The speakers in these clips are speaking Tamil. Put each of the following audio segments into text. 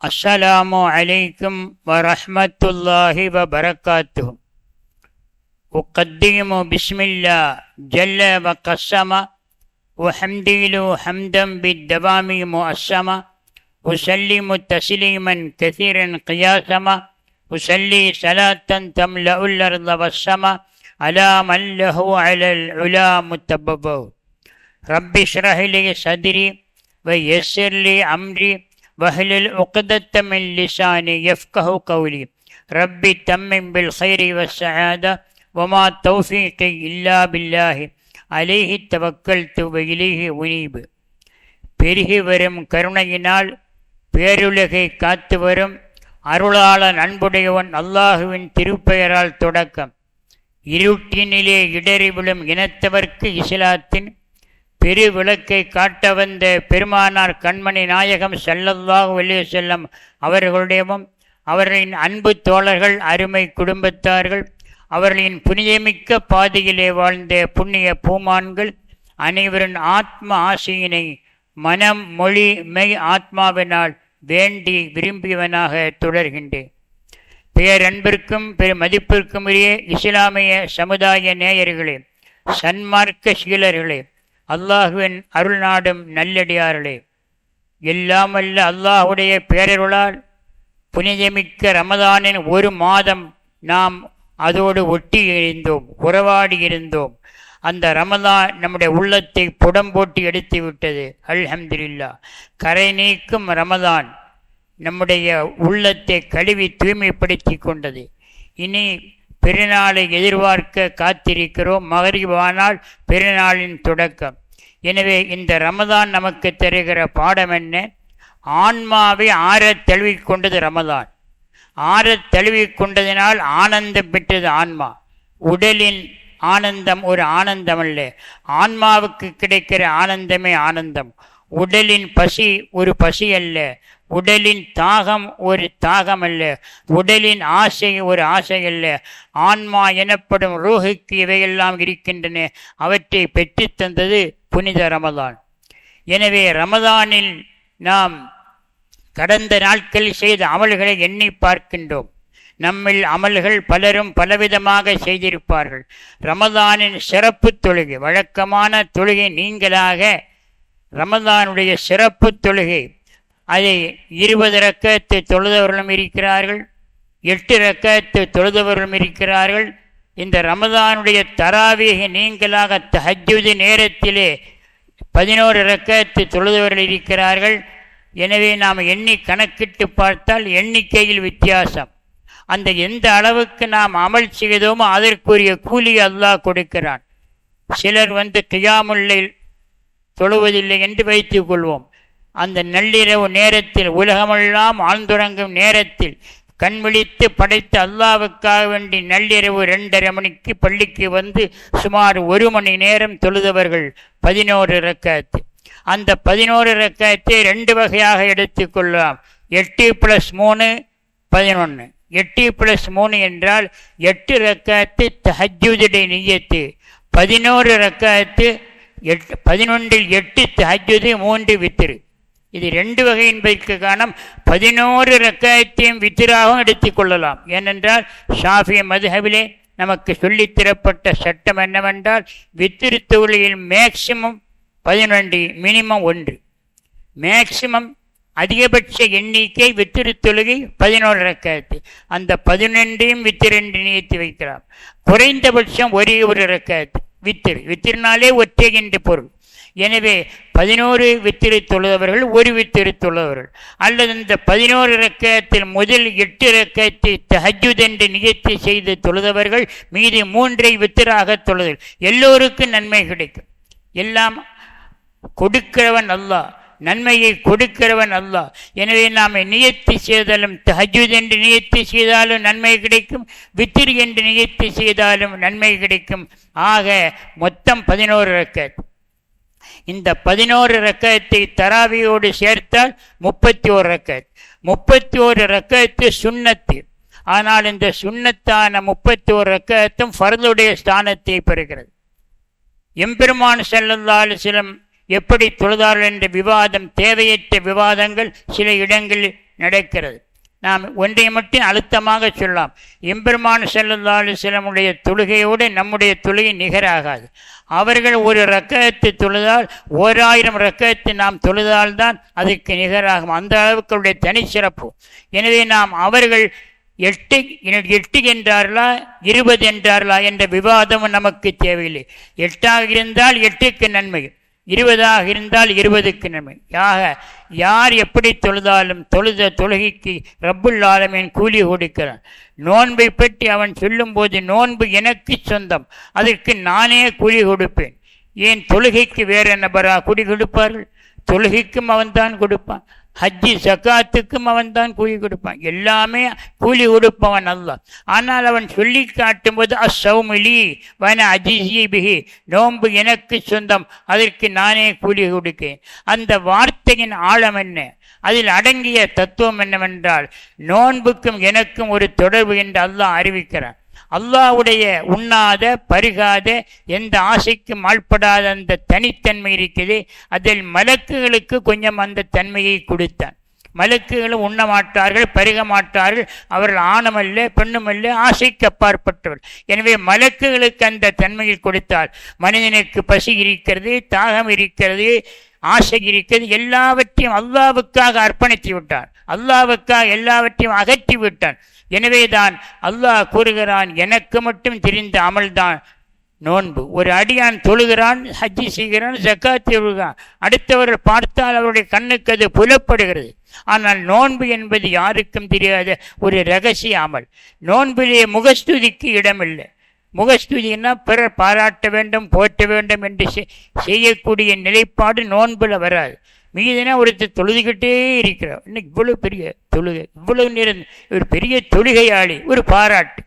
السلام عليكم ورحمة الله وبركاته. أقدم بسم الله جل وقسم وحمدي له حمدا بالدوام مؤسما وسلم تسليما كثيرا قياسما وسلي صلاة تملأ الأرض والسما على من له على العلا متببه. رب اشرح لي صدري ويسر لي أمري واحلل عقدة من لساني يفقه قولي. ربي تمم بالخير والسعادة وما توفيقي إلا بالله عليه توكلت وإليه أنيب. பெருகி வரும் கருணையினால் பேருலகை காத்து வரும் அருளாளன் அன்புடையவன் அல்லாஹுவின் திருப்பெயரால் தொடக்கம். இருட்டினிலே இடறி விழும் இனத்தவர்க்கு இஸ்லாத்தின் பெரு விளக்கை காட்ட வந்த பெருமானார் கண்மணி நாயகம் ஸல்லல்லாஹு அலைஹி வஸல்லம் அவர்களுடையவும் அவர்களின் அன்பு தோழர்கள் அருமை குடும்பத்தார்கள் அவர்களின் புனிதமிக்க பாதையிலே வாழ்ந்த புண்ணிய பூமான்கள் அனைவரின் ஆத்ம ஆசையினை மனம் மொழி மெய் ஆத்மாவினால் வேண்டி விரும்பியவனாக தொடர்கின்றேன். பேரன்பிற்கும் பெருமதிப்பிற்கும் உரிய இஸ்லாமிய சமுதாய நேயர்களே, சன்மார்க்க சீலர்களே, அல்லாஹுவின் அருள் நாடும் நல்லடியார்களே, எல்லாம் வல்ல அல்லாஹுடைய பேரருளால் புனிதமிக்க ரமதானின் ஒரு மாதம் நாம் அதோடு ஒட்டி இருந்தோம், உறவாடி இருந்தோம். அந்த ரமதான் நம்முடைய உள்ளத்தை புடம் போட்டு எடுத்து விட்டது. அல்ஹம்துலில்லாஹ். கரை நீக்கும் ரமதான் நம்முடைய உள்ளத்தை கழுவி தூய்மைப்படுத்தி கொண்டது. இனி பெருநாளை எதிர்பார்க்க காத்திருக்கிறோம். மகரிபானால் பெருநாளின் தொடக்கம். எனவே இந்த ரமதான் நமக்கு தருகிற பாடம் என்ன? ஆன்மாவை ஆறத் தழுவிக் கொண்டது ரமதான். ஆறத் தழுவிக் கொண்டதினால் ஆனந்தம் பெற்றது ஆன்மா. உடலின் ஆனந்தம் ஒரு ஆனந்தம் அல்ல, ஆன்மாவுக்கு கிடைக்கிற ஆனந்தமே ஆனந்தம். உடலின் பசி ஒரு பசி அல்ல, உடலின் தாகம் ஒரு தாகம் அல்ல, உடலின் ஆசை ஒரு ஆசை அல்ல. ஆன்மா எனப்படும் ரூஹுக்கு இவையெல்லாம் இருக்கின்றன. அவற்றை பெற்றுத்தந்தது புனித ரமதான். எனவே ரமதானில் நாம் கடந்த நாட்களில் செய்த அமல்களை எண்ணி பார்க்கின்றோம். நம்மில் அமல்கள் பலரும் பலவிதமாக செய்திருப்பார்கள். ரமதானின் சிறப்பு தொழுகை, வழக்கமான தொழுகை நீங்களாக ரமதானுடைய சிறப்பு தொழுகை, அதை 20 ரக்கத்து தொழுதவர்களும் இருக்கிறார்கள், 8 ரக்கத்து தொழுதவர்களும் இருக்கிறார்கள். இந்த ரமதானுடைய தராவீக நீங்களாக தஹஜ்ஜுத் நேரத்திலே 11 ரக்கத்து தொழுதவர்கள் இருக்கிறார்கள். எனவே நாம் எண்ணி கணக்கிட்டு பார்த்தால் எண்ணிக்கையில் வித்தியாசம். அந்த எந்த அளவுக்கு நாம் அமல் செய்தோமோ அதற்குரிய கூலி அல்லாஹ் கொடுக்கிறான். சிலர் கியாமுல்லைல் தொழுவதில்லை என்று வைத்துக் கொள்வோம். அந்த நள்ளிரவு நேரத்தில் உலகமெல்லாம் ஆழ்ந்துறங்கும் நேரத்தில் கண் விழித்து படைத்த அல்லாவுக்காக வேண்டி நள்ளிரவு 2:30 மணிக்கு பள்ளிக்கு வந்து சுமார் 1 மணி நேரம் தொழுதவர்கள் 11 ரக்காத்து. அந்த 11 ரக்காத்தை 2 வகையாக எடுத்துக்கொள்ளலாம். 8 + 3 11. 8 + 3 என்றால் 8 ரக்காத்து தஹஜ்ஜுடைய நிய்யத்து, 11 ரக்காத்து 11இல் 8 தஹஜ்ஜுத், 3 வித்ரு. இது 2 வகை என்பதற்கு காரணம் 11 ரக்காத்தையும் வித்திராகவும் எடுத்துக்கொள்ளலாம். ஏனென்றால் ஷாஃபி மதுஹபிலே நமக்கு சொல்லித்தரப்பட்ட சட்டம் என்னவென்றால் வித்திரு தொழுகையில் மேக்சிமம் 11, மினிமம் 1. மேக்சிமம் அதிகபட்ச எண்ணிக்கை வித்திரு தொழுகை 11 ரக்காத்து. அந்த 11ஐயும் வித்திரென்று நியத்து வைக்கலாம். குறைந்தபட்சம் ஒரே ஒரு ரக்காத்து வித்திரு. வித்திருனாலே ஒற்றை என்று பொருள். எனவே 11 வித்திரு தொழுதவர்கள் 1 வித்திரு தொழுதவர்கள், அல்லது இந்த 11 ரக்காத்தில் முதல் 8 ரக்காத்தை தஹஜ்ஜுத் என்று நியத்து செய்து தொழுதவர்கள் மீது 3ஐ வித்திராக தொழுதல். எல்லோருக்கும் நன்மை கிடைக்கும். எல்லாம் கொடுக்கிறவன் அல்லாஹ், நன்மையை கொடுக்கிறவன் அல்லாஹ். எனவே நாம் நியத்து செய்தாலும் தஹஜ்ஜுத் என்று நியத்து செய்தாலும் நன்மை கிடைக்கும், வித்திர் என்று நியத்து செய்தாலும் நன்மை கிடைக்கும். ஆக மொத்தம் 11 ரக்காத். இந்த 11 ரக்காத்தை தராவியோடு சேர்த்தால் 31 ரக்காத். 31 ரக்காத்து சுன்னத்து. ஆனால் இந்த சுன்னத்தான 31 ரக்காத்தும் ஃபர்துடைய ஸ்தானத்தை பெறுகிறது. எம்பெருமான் ஸல்லல்லாஹு அலைஹி வஸல்லம் எப்படி தொழுதார்கள் என்ற விவாதம், தேவையற்ற விவாதங்கள் சில இடங்களில் நடக்கிறது. நாம் ஒன்றை மட்டும் அழுத்தமாக சொல்லலாம், எம்பெருமான் ஸல்லல்லாஹு அலைஹி வஸல்லமுடைய தொழுகையோடு நம்முடைய தொழுகை நிகராகாது. அவர்கள் ஒரு ரக்கஅத்து தொழுதால் 1000 ரக்கஅத்து நாம் தொழுதால்தான் அதுக்கு நிகராகும். அந்த அளவுக்கு அவருடைய தனிச்சிறப்பு. எனவே நாம் அவர்கள் 8 என்றார்களா 20 என்றார்களா என்ற விவாதமும் நமக்கு தேவையில்லை. 8ஆக இருந்தால் 8க்கு நன்மை, 20ஆக இருந்தால் 20க்கு நன்மை. யார் எப்படி தொழுதாலும் தொழுத தொழுகைக்கு ரப்புல் ஆலமீன் கூலி கொடுக்கிறான். நோன்பை பற்றி அவன் சொல்லும்போது, நோன்பு எனக்கு சொந்தம், அதற்கு நானே கூலி கொடுப்பேன். ஏன் தொழுகைக்கு வேற நபரா கூலி கொடுப்பார்கள்? தொழுகைக்கும் அவன்தான் கொடுப்பான், ஹஜ்ஜி ஜகாத்துக்கும் அவன்தான் கூலி கொடுப்பான், எல்லாமே கூலி கொடுப்பவன் அல்லாஹ். ஆனால் அவன் சொல்லி காட்டும்போது அஸ்ஸௌமுலி வன அஜிஸி பிஹி, நோன்பு எனக்கு சொந்தம், அதற்கு நானே கூலி கொடுக்கேன். அந்த வார்த்தையின் ஆழம் என்ன, அதில் அடங்கிய தத்துவம் என்னவென்றால், நோன்புக்கும் எனக்கும் ஒரு தொடர்பு என்று அல்லாஹ் அறிவிக்கிறான். அல்லாஹ்வுடைய உண்ணாத பருகாத எந்த ஆசைக்கும் ஆள்படாத அந்த தனித்தன்மை இருக்குது. அதில் மலக்குகளுக்கு கொஞ்சம் அந்த தன்மையை கொடுத்தான். மலக்குகளும் உண்ண மாட்டார்கள், பருக மாட்டார்கள், அவர்கள் ஆணுமல்ல பெண்ணுமல்ல, ஆசைக்கு அப்பாற்பட்டவர்கள். எனவே மலக்குகளுக்கு அந்த தன்மையை கொடுத்தால் மனிதனுக்கு பசி இருக்கிறது, தாகம் இருக்கிறது, ஆசை இருக்கிறது, எல்லாவற்றையும் அல்லாஹ்வுக்காக அர்ப்பணித்து விட்டான், அல்லாஹ்வுக்காக எல்லாவற்றையும் அகற்றி விட்டான். எனவேதான் அல்லாஹ் கூறுகிறான், எனக்கு மட்டும் தெரிந்த அமல்தான் நோன்பு. ஒரு அடியான் தொழுகிறான், ஹஜ்ஜி செய்கிறான், ஜக்காத் செய்கிறான், அடுத்தவர்கள் பார்த்தால் அவருடைய கண்ணுக்கு அது புலப்படுகிறது. ஆனால் நோன்பு என்பது யாருக்கும் தெரியாத ஒரு இரகசிய அமல். நோன்பிலே முகஸ்துதிக்கு இடமில்லை. முகஸ்துதினா பிறர் பாராட்ட வேண்டும், போற்ற வேண்டும் என்று செய்யக்கூடிய நிலைப்பாடு நோன்பில் வராது. மீதினா ஒருத்தர் தொழுதுகிட்டே இருக்கிறார், இன்னைக்கு இவ்வளவு பெரிய தொழுகை, இவ்வளவு நேரம் ஒரு பெரிய தொழுகையாளி, ஒரு பாராட்டு,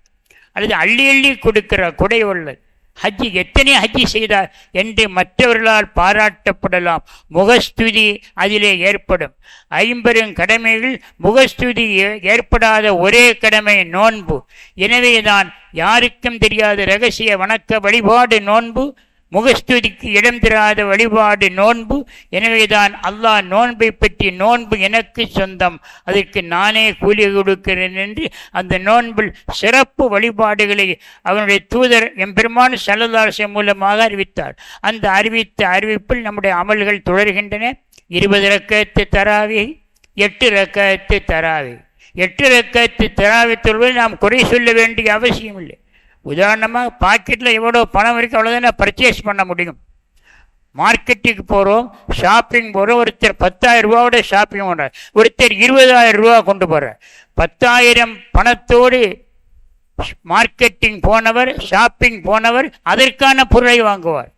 அல்லது அள்ளி அள்ளி கொடுக்கிறார் கொடை உள்ளது. ஹஜ்ஜி எத்தனை ஹஜ்ஜி செய்தார் என்று மற்றவர்களால் பாராட்டப்படலாம். முகஸ்துதி அதிலே ஏற்படும். 50 கடமைகள், முகஸ்துதி ஏற்படாத ஒரே கடமை நோன்பு. எனவேதான் யாருக்கும் தெரியாத இரகசிய வணக்க வழிபாடு நோன்பு, முகஸ்துதிக்கு இடம் தராத வழிபாடு நோன்பு. எனவேதான் அல்லாஹ் நோன்பை பற்றி, நோன்பு எனக்கு சொந்தம், அதற்கு நானே கூலி கொடுக்கிறேன் என்று அந்த நோன்பில் சிறப்பு வழிபாடுகளை அவனுடைய தூதர் எம்பெருமான் ஸல்லல்லாஹு அலைஹி வஸல்லம் மூலமாக அறிவித்தார். அந்த அறிவிப்பில் நம்முடைய அமல்கள் தொடர்கின்றன. 20 ரக்கஅத்து தராவி, 8 ரக்கஅத்து தராவி. 8 ரக்கஅத்து தராவி தொழுவதை நாம் குறை சொல்ல வேண்டிய அவசியம் இல்லை. உதாரணமாக பாக்கெட்டில் எவ்வளோ பணம் இருக்குது அவ்வளோதான் பர்ச்சேஸ் பண்ண முடியும். மார்க்கெட்டுக்கு போகிறோம், ஷாப்பிங் போகிறோம், ஒருத்தர் 10,000 ரூபாவோட ஷாப்பிங் பண்ணுறார், ஒருத்தர் 20,000 ரூபா கொண்டு போகிறார். 10,000 பணத்தோடு மார்க்கெட்டிங் போனவர், ஷாப்பிங் போனவர் அதற்கான பொருளை வாங்குவார்.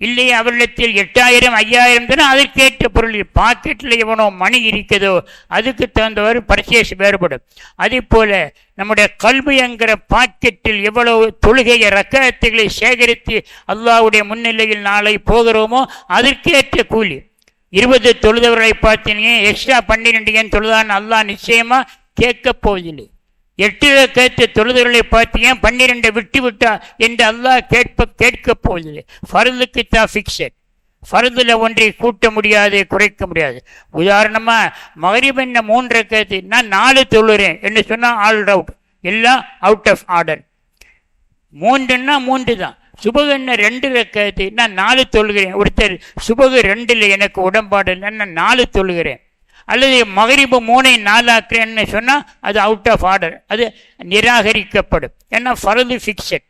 இல்லையே அவரிடத்தில் 8,000 5,000 தானே அதற்கேற்ற பொருள். பாக்கெட்டில் எவனோ மணி இருக்கிறதோ அதுக்கு தகுந்தவர் பர்ச்சேஸ் வேறுபடும். அதே போல நம்முடைய கல்வி என்கிற பாக்கெட்டில் எவ்வளவு தொழுகைய ரக்கஅத்துகளை சேகரித்து அல்லாஹ்வுடைய முன்னிலையில் நாளை போகிறோமோ அதற்கேற்ற கூலி. 20 தொழுதவர்களை பார்த்தீங்க, எக்ஸ்ட்ரா 12 ஏன் தொழுதான்னு அல்லாஹ் நிச்சயமா கேட்க போவதில்லை. 8 ரக்கஅத்து தொழுதவர்களை பார்த்தீங்க 12 விட்டு விட்டா என்று அல்லாஹ் கேட்க போவதில்லை. ஃபர்துக்கு தான் ஃபிக்ஸட். ஃபர்துல ஒன்றை கூட்ட முடியாது, குறைக்க முடியாது. உதாரணமாக மகரிப் என்ன 3 ரக்கஅத்து, நான் 4 தொழுறேன் என்று சொன்னால் ஆல் அவுட், எல்லாம் அவுட் ஆஃப் ஆர்டர். 3ன்னா 3 தான். சுபகு என்ன 2 ரக்கஅத்து, நான் 4 தொழுகிறேன். ஒருத்தர் சுபகு 2ல் எனக்கு உடன்பாடு இல்லை, நான் 4 தொழுகிறேன். அல்லது மகரிபு 3ஐ 4 ஆக்குறேன்னு சொன்னால் அது அவுட் ஆஃப் ஆர்டர், அது நிராகரிக்கப்படும். ஏன்னா ஃபர்து ஃபிக்ஸட்.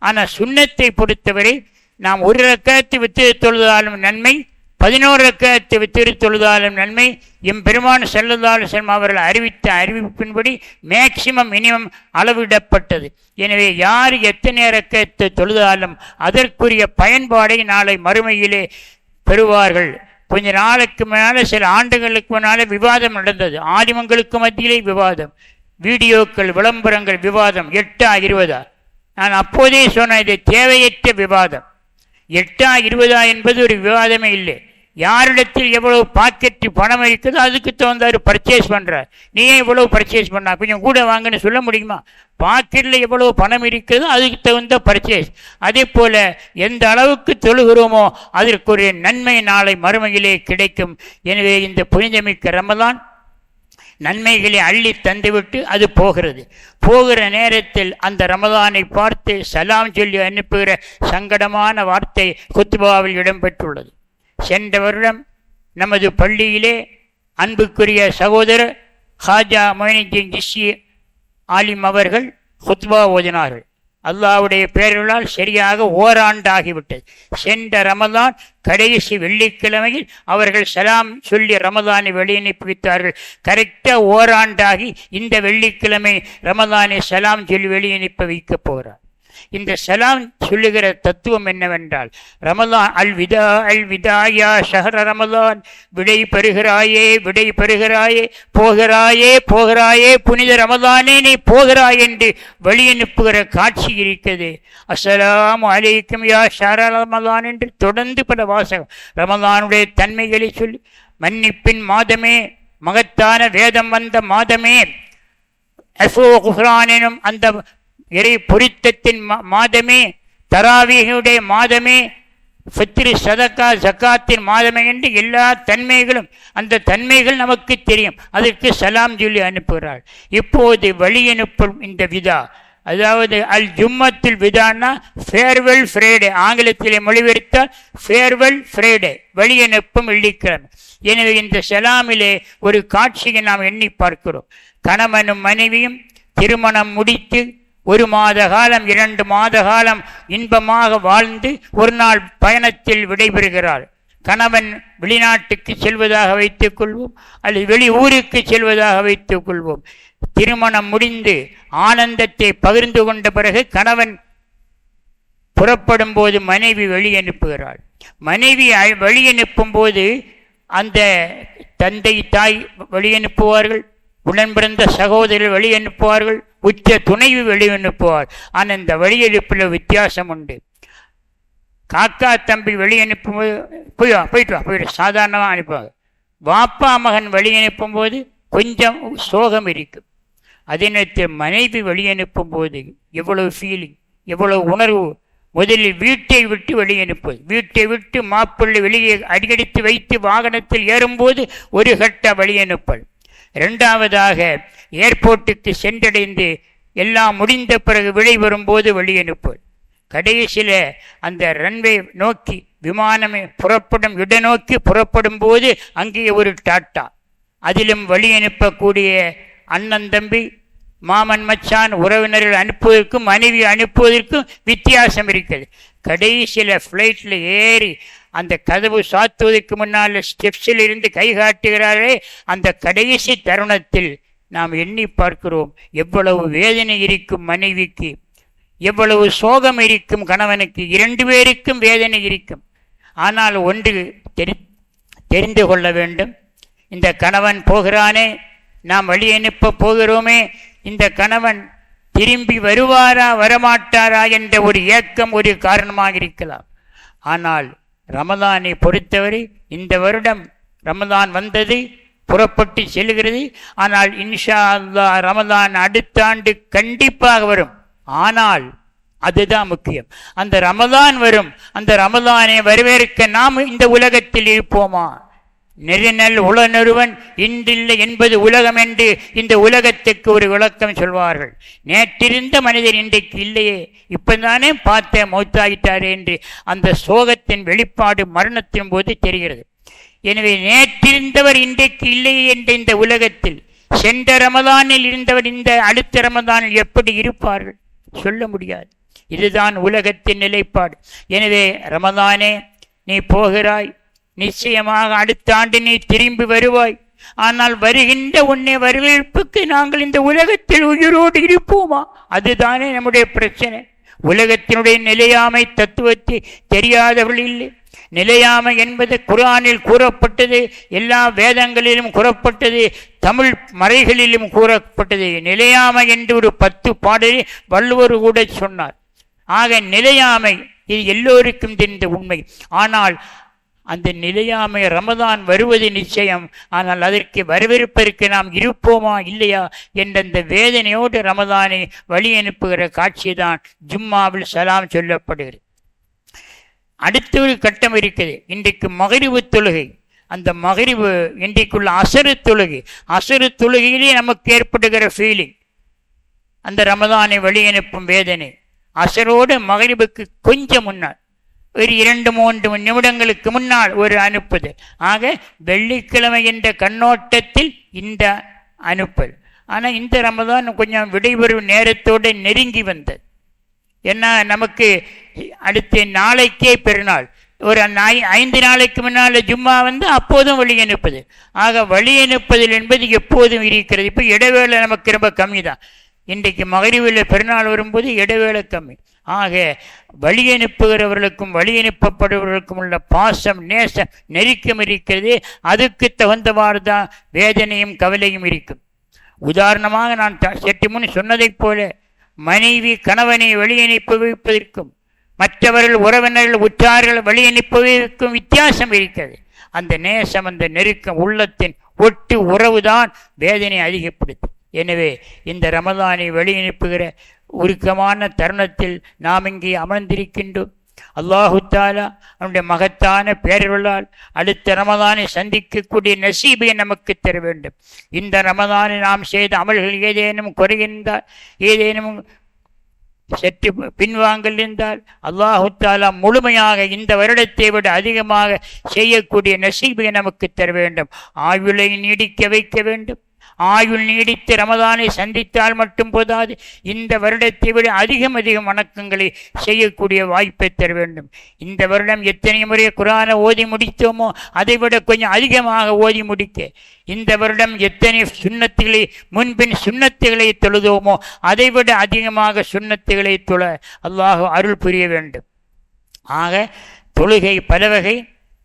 ஆனால் சுன்னத்தை பொறுத்தவரை நாம் 1 ரக்கஅத்து வித்திரு தொழுதாலும் நன்மை, 11 ரக்கஅத்து வித்திரு தொழுதாலும் நன்மை. எம்பெருமான் ஸல்லல்லாஹு அலைஹி வஸல்லம் அவர்கள் அறிவித்த அறிவிப்பின்படி மேக்சிமம் மினிமம் அளவிடப்பட்டது. எனவே யார் எத்தனை ரக்கஅத்து தொழுதாலும் அதற்குரிய பயன்பாடை நாளை மறுமையிலே பெறுவார்கள். கொஞ்ச நாளுக்கு முன்னால், சில ஆண்டுகளுக்கு முன்னால் விவாதம் நடந்தது. ஆலிமங்களுக்கு மத்தியிலே விவாதம், வீடியோக்கள், விளம்பரங்கள் விவாதம். 8ஆ 20ஆ? நான் அப்போதே சொன்ன இது தேவையற்ற விவாதம். 8ஆ 20ஆ என்பது ஒரு விவாதமே இல்லை. யாரிடத்தில் எவ்வளவு பாக்கெட்டு பணம் இருக்குதோ அதுக்கு தகுந்தாரு பர்ச்சேஸ் பண்ணுறார். நீ ஏன் இவ்வளவு பர்ச்சேஸ் பண்ணா, கொஞ்சம் கூட வாங்கன்னு சொல்ல முடியுமா? பாக்கெட்டில் எவ்வளவு பணம் இருக்கிறதோ அதுக்கு தகுந்த பர்ச்சேஸ். அதே போல் எந்த அளவுக்கு தொழுகிறோமோ அதற்கு ஒரு நன்மை நாளை மறுமையிலே கிடைக்கும். எனவே இந்த புனிதமிக்க ரமலான் நன்மைகளை அள்ளி தந்துவிட்டு அது போகிறது. போகிற நேரத்தில் அந்த ரமதானை பார்த்து சலாம் சொல்லி அனுப்புகிற சங்கடமான வார்த்தை குத்பாவில் இடம்பெற்றுள்ளது. சென்ற வருடம் நமது பள்ளியிலே அன்புக்குரிய சகோதரர் ஹாஜா மொயினுddin சிஷ்தி ஆலிம் அவர்கள் குத்பா ஓதினார்கள். அல்லாஹ்வுடைய பேரருளால் சரியாக ஓராண்டாகிவிட்டது. சென்ற ரமதான் கடைசி வெள்ளிக்கிழமையில் அவர்கள் சலாம் சொல்லி ரமதானை வெளியனுப்பி வைத்தார்கள். கரெக்டாக ஓராண்டாகி இந்த வெள்ளிக்கிழமை ரமதானை சலாம் சொல்லி வெளியனுப்பி வைக்கப் போகிறார். இந்த சலாம் சொல்லுகிற தத்துவம் என்னவென்றால், ரமதான் அல்விதாயா ஷஹர ரமதான், விடை பெறுகிறாயே விடை பெறுகிறாயே, போகிறாயே போகிறாயே புனித ரமதானே நீ போகிறாய் என்று வழியனுப்புகிற காட்சி இருக்கிறது. அஸ்ஸலாமு அலைக்கும் யா ஷஹர ரமதான் என்று தொடர்ந்து பல வாசகம் ரமதானுடைய தன்மைகளை சொல்லி, மன்னிப்பின் மாதமே, மகத்தான வேதம் வந்த மாதமே, அஃபோ குஃப்ரான் எனும் அந்த இறை பொருத்தத்தின் மாதமே, தராவீஹுடைய மாதமே, ஃபித்ர் சதக்கா ஜக்காத்தின் மாதமே என்று எல்லா தன்மைகளும், அந்த தன்மைகள் நமக்கு தெரியும். அதற்கு சலாம் சொல்லி அனுப்புகிறாள். இப்போது வழி அனுப்பும் இந்த விதா, அதாவது அல் ஜும்மத்துல் விதான்னா ஃபேர்வெல் ஃப்ரைடே, ஆங்கிலத்திலே மொழிபெயர்த்தால் ஃபேர்வெல் ஃப்ரைடே, வழி அனுப்பும் வெள்ளிக்கிழமை. எனவே இந்த சலாமிலே ஒரு காட்சியை நாம் எண்ணி பார்க்கிறோம். கணவனும் மனைவியும் திருமணம் முடித்து 1 மாத காலம் 2 மாத காலம் இன்பமாக வாழ்ந்து ஒரு நாள் பயணத்தில் விடைபெறுகிறார். கணவன் வெளிநாட்டுக்கு செல்வதாக வைத்துக் கொள்வோம், அல்லது வெளி ஊருக்கு செல்வதாக வைத்துக் கொள்வோம். திருமணம் முடிந்து ஆனந்தத்தை பகிர்ந்து கொண்ட பிறகு கணவன் புறப்படும் போது மனைவி வழி அனுப்புகிறாள். மனைவி வழி அனுப்பும் போது அந்த தந்தை தாய் வழி அனுப்புவார்கள், உடன் பிறந்த சகோதரர் வழி அனுப்புவார்கள், உச்ச துணைவி வழி அனுப்புவார். ஆனால் இந்த வழி அனுப்பில் வித்தியாசம் உண்டு. காக்கா தம்பி வழி அனுப்பும்போது போயிட்டு சாதாரணமாக அனுப்புவாங்க. வாப்பா மகன் வழி அனுப்பும்போது கொஞ்சம் சோகம் இருக்கும். அதே நேரத்தில் மனைவி வழி அனுப்பும்போது எவ்வளவு ஃபீலிங், எவ்வளவு உணர்வு. முதலில் வீட்டை விட்டு வழி அனுப்புவது, வீட்டை விட்டு மாப்பிள்ளை வெளியே அடிக்கடித்து வைத்து வாகனத்தில் ஏறும்போது ஒரு கட்ட வழி அனுப்பல். 2வதாக ஏர்போர்ட்டுக்கு சென்றடைந்து எல்லாம் முடிந்த பிறகு விடை வரும்போது வழி அனுப்பல். கடைசியில் அந்த ரன்வே நோக்கி விமானமே புறப்படும் இட நோக்கி புறப்படும் போது அங்கே ஒரு டாட்டா. அதிலும் வழி அனுப்பக்கூடிய அண்ணன் தம்பி மாமன் மச்சான் உறவினர்கள் அனுப்புவதற்கும் மனைவி அனுப்புவதற்கும் வித்தியாசம் இருக்குது. கடைசியில் ஃப்ளைட்டில் ஏறி அந்த கதவு சாத்துவதற்கு முன்னால் ஸ்டெப்ஸில் இருந்து கை காட்டுகிறாரே, அந்த கடைசி தருணத்தில் நாம் எண்ணி பார்க்கிறோம் எவ்வளவு வேதனை இருக்கும் மனைவிக்கு, எவ்வளவு சோகம் இருக்கும் கணவனுக்கு. 2 பேருக்கும் வேதனை இருக்கும். ஆனால் ஒன்று தெரிந்து கொள்ள வேண்டும், இந்த கணவன் போகிறானே, நாம் வழி அனுப்ப போகிறோமே, இந்த கணவன் திரும்பி வருவாரா வரமாட்டாரா என்ற ஒரு ஏக்கம் ஒரு காரணமாக இருக்கலாம். ஆனால் ரமதானை பொறுத்தவரை இந்த வருடம் ரமதான் வந்தது, புறப்பட்டு செல்கிறது. ஆனால் இன்ஷா அல்லாஹ் ரமதான் அடுத்த ஆண்டு கண்டிப்பாக வரும். ஆனால் அதுதான் முக்கியம், அந்த ரமதான் வரும். அந்த ரமதானை வரவேற்க நாம் இந்த உலகத்தில் இருப்போமா? நெறிநல் உளநொருவன் இன்றில்லை என்பது உலகம் என்று இந்த உலகத்துக்கு ஒரு விளக்கம் சொல்வார்கள். நேற்றிருந்த மனிதர் இன்றைக்கு இல்லையே, இப்பதானே பார்த்த மௌத்தாகிட்டாரே என்று அந்த சோகத்தின் வெளிப்பாடு மரணத்தின் போது தெரிகிறது. எனவே நேற்றிருந்தவர் இன்றைக்கு இல்லையே என்ற இந்த உலகத்தில் சென்ற ரமதானில் இருந்தவர் இந்த அடுத்த ரமதானில் எப்படி இருப்பார்கள் சொல்ல முடியாது. இதுதான் உலகத்தின் நிலைப்பாடு. எனவே ரமதானே நீ போகிறாய், நிச்சயமாக அடுத்த ஆண்டு நீ திரும்பி வருவாய். ஆனால் வருகின்ற உன்னை வரவேற்புக்கு நாங்கள் இந்த உலகத்தில் உயிரோடு இருப்போமா? அதுதானே நம்முடைய பிரச்சனை. உலகத்தினுடைய நிலையாமை தத்துவத்தை தெரியாதவர்கள் இல்லை. நிலையாமை என்பது குர்ஆனில் கூறப்பட்டது, எல்லா வேதங்களிலும் கூறப்பட்டது, தமிழ் மறைகளிலும் கூறப்பட்டது. நிலையாமை என்று ஒரு 10 பாடலில் வள்ளுவர் கூட சொன்னார். ஆக நிலையாமை இது எல்லோருக்கும் தெரிந்த உண்மை. ஆனால் அந்த நிலையாமை ரமதான் வருவது நிச்சயம். ஆனால் அதற்கு வரவேற்பதற்கு நாம் இருப்போமா இல்லையா என்ற அந்த வேதனையோடு ரமதானை வழி அனுப்புகிற காட்சி தான் ஜும்மாவில் சலாம் சொல்லப்படுகிறது. அடுத்த ஒரு கட்டம் இருக்குது. இன்றைக்கு மக்ரிபு தொழுகை, அந்த மகரிபு இன்றைக்குள்ள அசரு தொழுகையிலே நமக்கு ஏற்படுகிற ஃபீலிங், அந்த ரமதானை வழியனுப்பும் வேதனை அசரோடு மகரிபுக்கு கொஞ்சம் முன்னால் ஒரு 2-3 நிமிடங்களுக்கு முன்னால் ஒரு அனுப்புதல். ஆக வெள்ளிக்கிழமை என்ற கண்ணோட்டத்தில் இந்த அனுப்பல். ஆனால் இந்த ரமதான் கொஞ்சம் விடைபெறும் நேரத்தோடு நெருங்கி வந்தது. ஏன்னா நமக்கு அடுத்த நாளைக்கே பெருநாள், ஒரு 5 நாளைக்கு முன்னால் ஜும்மா வந்து அப்போதும் வழி அனுப்புது. ஆக வழி அனுப்புதல் என்பது எப்போதும் இருக்கிறது. இப்போ இடைவேளை நமக்கு ரொம்ப கம்மி தான். இன்றைக்கு மகரிபில் பெருநாள் வரும்போது இடைவேளை கம்மி. ஆக வழி அனுப்புகிறவர்களுக்கும் வழி அனுப்பப்படுபவர்களுக்கும் உள்ள பாசம், நேசம், நெருக்கம் இருக்கிறது. அதுக்கு தகுந்தவாறு தான் வேதனையும் கவலையும் இருக்கும். உதாரணமாக நான் சற்று முன் சொன்னதைப் போல மனைவி கணவனை வழி அனுப்பி வைப்பதற்கும் மற்றவர்கள் உறவினர்கள் உற்றார்கள் வழி அனுப்புவதற்கும் வித்தியாசம் இருக்கிறது. அந்த நேசம், அந்த நெருக்கம், உள்ளத்தின் ஒட்டு உறவுதான் வேதனை அதிகப்படுத்தும். எனவே இந்த ரமதானை வழி அனுப்புகிற உருக்கமான தருணத்தில் நாம் இங்கே அமர்ந்திருக்கின்றோம். அல்லாஹு தாலா அவனுடைய மகத்தான பேரருளால் அடுத்த ரமதானை சந்திக்கக்கூடிய நசீபை நமக்கு தர வேண்டும். இந்த ரமதானை நாம் செய்த அமல்கள் ஏதேனும் குறைகின்றால், ஏதேனும் சற்று பின்வாங்கல் இருந்தால் அல்லாஹு தாலா முழுமையாக இந்த வருடத்தை விட அதிகமாக செய்யக்கூடிய நசீபை நமக்கு தர வேண்டும். ஆயுளை நீடிக்க வைக்க வேண்டும். ஆயுள் நீடித்து ரமதானை சந்தித்தால் மட்டும் போதாது, இந்த வருடத்தை விட அதிகம் வணக்கங்களை செய்யக்கூடிய வாய்ப்பை தர வேண்டும். இந்த வருடம் எத்தனை முறை குர்ஆனை ஓதி முடித்தோமோ அதை விட கொஞ்சம் அதிகமாக ஓதி முடிக்க, இந்த வருடம் எத்தனை சுன்னத்துகளை முன்பின் சுன்னத்துகளை தொழுதோமோ அதை விட அதிகமாக சுன்னத்துகளை தொழ அல்லாஹ் அருள் புரிய வேண்டும். ஆக தொழுகை பல வகை.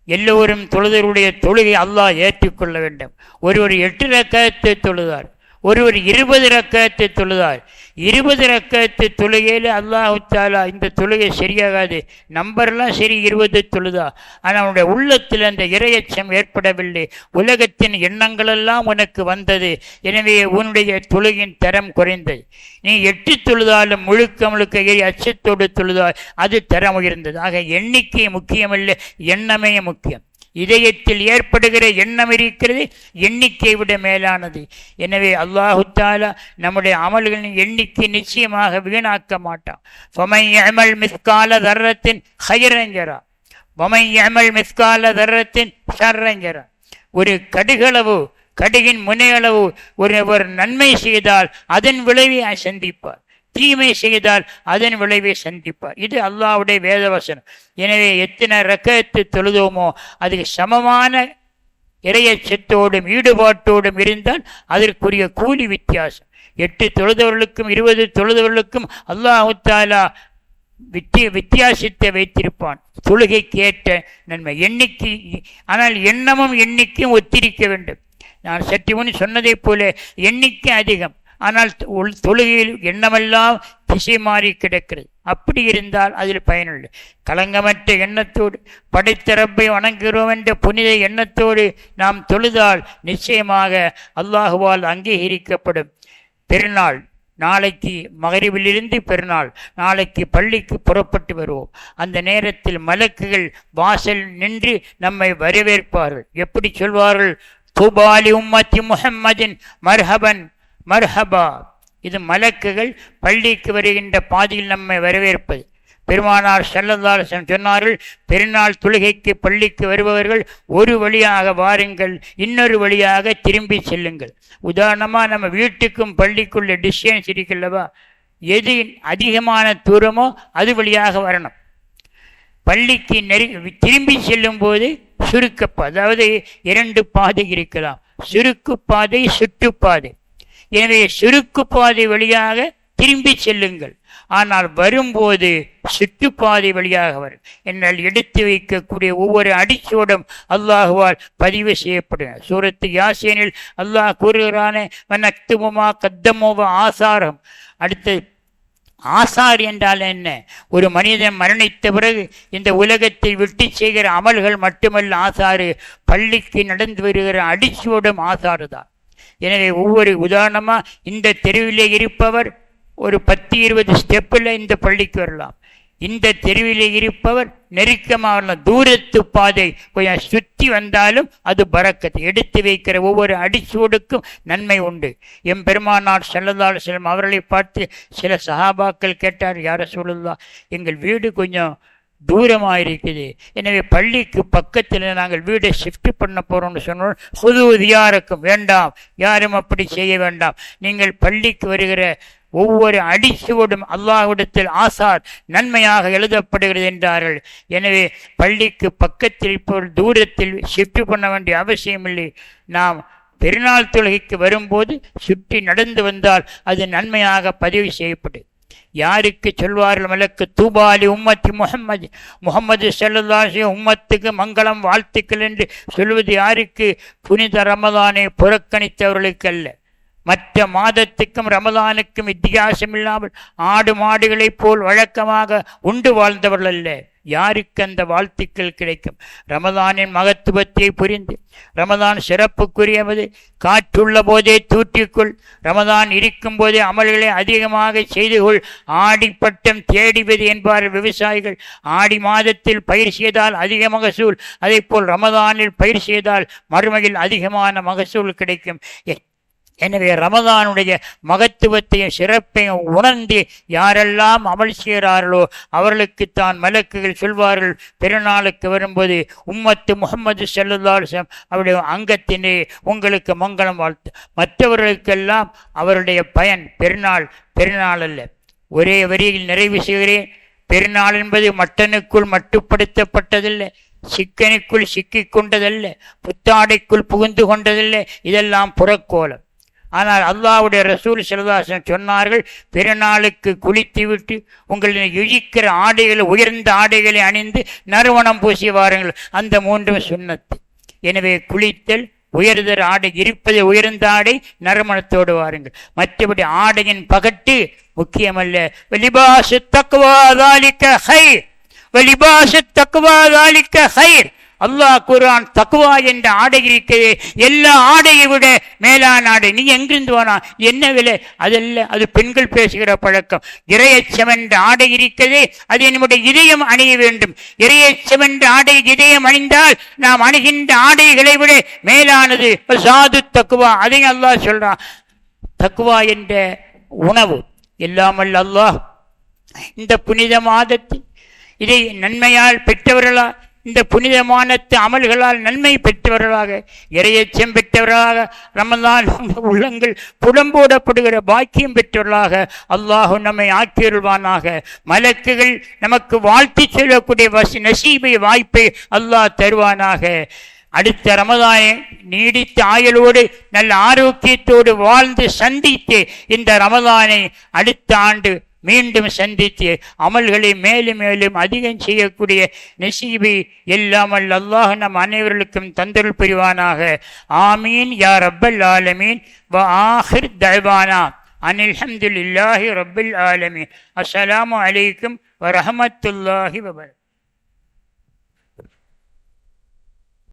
எல்லோரும் தொழுதருடைய தொழுகை அல்லாஹ் ஏற்றுக்கொள்ள வேண்டும். ஒருவர் 8 ரக்காத்தை தொழுதார், ஒருவர் 20 ரக்காத்தை தொழுதார். 20 ரக்காத்து தொழுகையில் அல்லாஹு தாலா இந்த தொழுகை சரியாகாது, நம்பர்லாம் சரி 20 தொழுதா, ஆனால் அவனுடைய உள்ளத்தில் அந்த இரையச்சம் ஏற்படவில்லை, உலகத்தின் எண்ணங்களெல்லாம் உனக்கு வந்தது, எனவே உன்னுடைய தொழுகையின் தரம் குறைந்தது. நீ 8 தொழுதாலும் முழுக்க அச்சத்தோடு தொழுதால் அது தரம் உயர்ந்தது. ஆக எண்ணிக்கை முக்கியமில்லை, எண்ணமே முக்கியம். இதயத்தில் ஏற்படுகிற எண்ணம் இருக்கிறது, எண்ணிக்கை விட மேலானது. எனவே அல்லாஹு தாலா நம்முடைய அமல்களின் எண்ணிக்கை நிச்சயமாக வீணாக்க மாட்டான். ஃபமன் யஅமல் மிஸ்கால தர்ரத்தின் கைரன் யரா வமன் யஅமல் மிஸ்கால தர்ரத்தின் ஷர்ரன் யரா. ஒரு கடுகளவு, கடுகின் முனையளவு ஒரு நன்மை செய்தால் அதன் விளைவை சந்திப்பார், தீமை செய்தால் அதன் விளைவை சந்திப்பார். இது அல்லாஹ்வுடைய வேதவசனம். எனவே எத்தனை ரக்கத்து தொழுதோமோ அதுக்கு சமமான இறையச்சத்தோடும் ஈடுபாட்டோடும் இருந்தால் அதற்குரிய கூலி வித்தியாசம். 8 தொழுதவர்களுக்கும் 20 தொழுதவர்களுக்கும் அல்லாஹு தாலா வித்தியாசத்தை வைத்திருப்பான். தொழுகைக்கு ஏற்ற நன்மை எண்ணிக்கை. ஆனால் எண்ணமும் எண்ணிக்கையும் ஒத்திருக்க வேண்டும். நான் சற்று முன் சொன்னதைப் போல எண்ணிக்கை அதிகம், ஆனால் தொழுகையில் எண்ணமெல்லாம் திசை மாறி கிடக்கிறது. அப்படி இருந்தால் அதில் பயனுள்ள களங்கமற்ற எண்ணத்தோடு படைத்த ரப்பை வணங்குகிறோம் என்ற புனித எண்ணத்தோடு நாம் தொழுதால் நிச்சயமாக அல்லாஹுவால் அங்கீகரிக்கப்படும். பெருநாள் நாளைக்கு மகரிபிலிருந்து பெருநாள், நாளைக்கு பள்ளிக்கு புறப்பட்டு வருவோம். அந்த நேரத்தில் மலக்குகள் வாசல் நின்று நம்மை வரவேற்பார்கள். எப்படி சொல்வார்கள்? தூபாலி உம்மத்தி முஹம்மதின் மர்ஹபன் மர்ஹபா. இது மலக்குகள் பள்ளிக்கு வருகின்ற பாதையில் நம்மை வரவேற்பது. பெருமானார் ஸல்லல்லாஹு அலைஹி வஸல்லம் சொன்னார்கள், பெருநாள் தொழுகைக்கு பள்ளிக்கு வருபவர்கள் ஒரு வழியாக வாருங்கள், இன்னொரு வழியாக திரும்பி செல்லுங்கள். உதாரணமாக நம்ம வீட்டுக்கும் பள்ளிக்குள்ள டிஸ்டன்ஸ் இருக்குல்லவா, எது அதிகமான தூரமோ அது வழியாக வரணும். பள்ளிக்கு திரும்பி செல்லும் போது சுருக்கப்பாதை, அதாவது 2 பாதை இருக்கலாம், சுருக்கு பாதை, சுற்றுப்பாதை. எனவே சுருக்கு பாதை வழியாக திரும்பி செல்லுங்கள், ஆனால் வரும்போது சுற்றுப்பாதை வழியாக வரும் என்றால் எடுத்து வைக்கக்கூடிய ஒவ்வொரு அடிச்சோடும் அல்லாஹுவால் பதிவு செய்யப்படுங்க. சூரத்து யாசீனில் அல்லாஹ் கூறுகிறானே, வனக்துபுமா கத்தமோவ ஆசாரம். அடுத்து ஆசார் என்றால் என்ன? ஒரு மனிதன் மரணித்த பிறகு இந்த உலகத்தை விட்டு செய்கிற அமல்கள் மட்டுமல்ல ஆசாறு, பள்ளிக்கு நடந்து வருகிற அடிச்சோடும் ஆசாறு தான். எனவே ஒவ்வொரு உதாரணமாக இந்த தெருவிலே இருப்பவர் ஒரு 10-20 ஸ்டெப்பில் இந்த பள்ளிக்கு வரலாம். இந்த தெருவிலே இருப்பவர் நெருக்கமாக தூரத்து பாதை கொஞ்சம் சுற்றி வந்தாலும் அது பரக்கத்து. எடுத்து வைக்கிற ஒவ்வொரு அடிச்சூடுக்கும் நன்மை உண்டு. எம்பெருமானார் ஸல்லல்லாஹு அலைஹி வஸல்லம் அவர்களை பார்த்து சில சஹாபாக்கள் கேட்டார், யா ரசூலுல்லாஹ், எங்கள் வீடு கொஞ்சம் தூரமாக இருக்குது, எனவே பள்ளிக்கு பக்கத்தில் நாங்கள் வீடை ஷிஃப்ட் பண்ண போகிறோம்னு சொன்னோம். ஹுது தியாரக்கும், வேண்டாம், யாரும் அப்படி செய்ய வேண்டாம். நீங்கள் பள்ளிக்கு வருகிற ஒவ்வொரு அடிச்சுவடும் அல்லாஹ்விடத்தில் ஆசார் நன்மையாக எழுதப்படுகிறது என்றார்கள். எனவே பள்ளிக்கு பக்கத்தில் இப்போ தூரத்தில் ஷிஃப்ட் பண்ண வேண்டிய அவசியமில்லை. நாம் பெருநாள் தொழுகைக்கு வரும்போது சுற்றி நடந்து வந்தால் அது நன்மையாக பதிவு செய்யப்படும். யாருக்கு சொல்வார்கள் மலக்கு, தூபாலி உம்மத்தி முஹம்மது, முகமது ஸல்லல்லாஹு அலைஹி வஸல்லம் உம்மத்துக்கு மங்களம் வாழ்த்துக்கள் என்று சொல்வது யாருக்கு? புனித ரமதானை புறக்கணித்தவர்களுக்கு அல்ல. மற்ற மாதத்துக்கும் ரமதானுக்கும் வித்தியாசம் இல்லாமல் ஆடு மாடுகளைப் போல் வழக்கமாக உண்டு வாழ்ந்தவர்கள் அல்ல. யாருக்கு அந்த வாழ்த்துக்கள் கிடைக்கும்? ரமதானின் மகத்துவத்தை புரிந்து, ரமதான் சிறப்புக்குரியவது, காற்றுள்ள போதே தூற்றிக்கொள், ரமதான் இருக்கும் போதே அமல்களை அதிகமாக செய்து கொள், ஆடிப்பட்டம் தேடிவது என்பார் விவசாயிகள். ஆடி மாதத்தில் பயிர் செய்தால் அதிக மகசூல், அதே போல் ரமதானில் பயிர் செய்தால் மறுமையில் அதிகமான மகசூல் கிடைக்கும். எனவே ரமதானுடைய மகத்துவத்தையும் சிறப்பையும் உணர்ந்து யாரெல்லாம் அமல் செய்கிறார்களோ அவர்களுக்குத்தான் மலக்குகள் சொல்வார்கள், பெருநாளுக்கு வரும்போது உம்மத்து முஹம்மது ஸல்லல்லாஹு அலைஹி வஸல்லம் அவருடைய அங்கத்தினே உங்களுக்கு மங்களம் வாழ்த்து. மற்றவர்களுக்கெல்லாம் அவருடைய பயன் பெருநாள் அல்ல. ஒரே வரியில் நிறைவு செய்கிறேன். பெருநாள் என்பது மட்டனுக்குள் மட்டுப்படுத்தப்பட்டதில்லை, சிக்கனுக்குள் சிக்கிக் கொண்டதல்ல, புத்தாடைக்குள் புகுந்து கொண்டதில்லை. இதெல்லாம் புறக்கோலம். ஆனால் அல்லாஹ்வுடைய ரசூல் ஸல்லல்லாஹு அலைஹி வஸல்லம் சொன்னார்கள், பெருநாளுக்கு குளித்து விட்டு உங்களை இழிக்கிற ஆடைகளை, உயர்ந்த ஆடைகளை அணிந்து நறுமணம் பூசி வாருங்கள். அந்த மூன்றும் சுன்னத்து. எனவே குளித்தல், உயர்தர் ஆடை இருப்பது உயர்ந்த ஆடை, நறுமணத்தோடு வாருங்கள். மற்றபடி ஆடையின் பகட்டு முக்கியமல்ல. வலிபாசு தக்வா ذلك خير, வலிபாசு தக்வா ذلك خير. அல்லாஹ் குர்ஆன் தக்வா என்ற ஆடை இருக்கிறது, எல்லா ஆடையை விட மேலான ஆடை. நீ எங்கிருந்து வானா, என்ன விலை, அதல்ல, அது பெண்கள் பேசுகிற பழக்கம். இறையச்சம் என்ற ஆடை இருக்கிறது, அது நம்முடைய இதயம் அணிய வேண்டும். இறையச்சம் என்ற ஆடை இதயம் அணிந்தால் நாம் அணுகின்ற ஆடைகளை விட மேலானது சாது தக்வா. அதையும் அல்லாஹ் சொல்றான். தக்வா என்ற உணவு இல்லாமல் அல்லாஹ் இந்த புனித மாதத்தில் இதை நன்மையால் பெற்றவர்களா, இந்த புனிதமான அமல்களால் நன்மை பெற்றவர்களாக, இறையச்சம் பெற்றவர்களாக, ரமலான் உள்ளங்கள் புடம்போடப்படுகிற பாக்கியம் பெற்றவர்களாக அல்லாஹ் நம்மை ஆக்கியருள்வானாக. மலக்குகள் நமக்கு வாழ்த்தி சொல்லக்கூடிய நசீபை, வாய்ப்பை அல்லாஹ் தருவானாக. அடுத்த ரமதானை நீடித்த ஆயுளோடு நல்ல ஆரோக்கியத்தோடு வாழ்ந்து சந்தித்து இந்த ரமதானை அடுத்த ஆண்டு மீண்டும் சந்தித்து அமல்களை மேலும் மேலும் அதிகம் செய்யக்கூடிய நசீபை எல்லாம் அல்லாஹ் நம் அனைவர்களுக்கும் தந்தருள் புரிவானாக. ஆமீன் யா ரப்பல் ஆலமீன். வ ஆஹிர் தஅவானா அனில் ஹம்துலில்லாஹி ரப்பில் ஆலமீன். அஸ்ஸலாமு அலைக்கும் வ ரஹ்மத்துல்லாஹி வ பரகாத்துஹு.